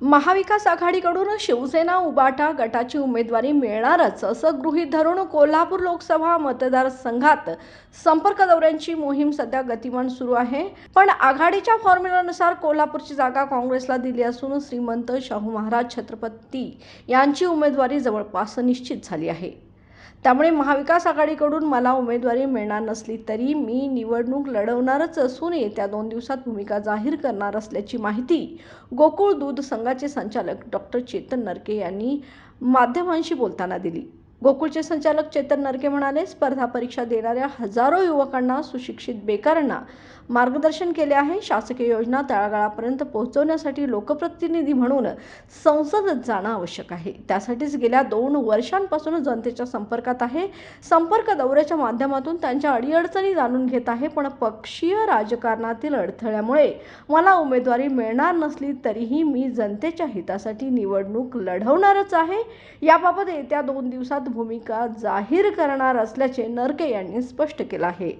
महाविकास आघाडीकडून शिवसेना उबाटा गटाची उमेदवारी मिळणारच असं गृहीत धरून कोल्हापूर लोकसभा मतदारसंघात संपर्क दौऱ्यांची मोहीम सध्या गतिमान सुरू आहे। पण आघाडीच्या फॉर्म्युल्यानुसार कोल्हापूरची जागा काँग्रेसला दिली असून श्रीमंत शाहू महाराज छत्रपती यांची उमेदवारी जवळपास निश्चित झाली आहे। त्यामुळे महाविकास आघाडीकडून मला उमेदवारी मिळणार नसली तरी मी निवडणूक लढवणारच असून येत्या 2 दिवसात भूमिका जाहीर करणार असल्याची माहिती गोकुळ दूध संघाचे संचालक डॉक्टर चेतन नरके यांनी माध्यमांशी बोलताना दिली। गोकुळचे संचालक चेतन नरके म्हणाले, स्पर्धा परीक्षा देणाऱ्या हजारो युवकांना, सुशिक्षित बेकारांना मार्गदर्शन केले आहे। शासकीय योजना तळागाळापर्यंत पोहोचवण्यासाठी लोकप्रतिनिधी म्हणून संसदेत जाणं आवश्यक आहे। त्यासाठीच गेल्या 2 वर्षांपासून जनतेच्या संपर्कात आहे। संपर्क दौऱ्याच्या माध्यमातून त्यांच्या अडीअडचणी जाणून घेत आहे। पण पक्षीय राजकारणातील अडथळ्यामुळे मला उमेदवारी मिळणार नसली तरीही मी जनतेच्या हितासाठी निवडणूक लढवणारच आहे। याबाबत येत्या 2 दिवसात भूमिका जाहीर करणार असल्याचे नरके यांनी स्पष्ट केले आहे।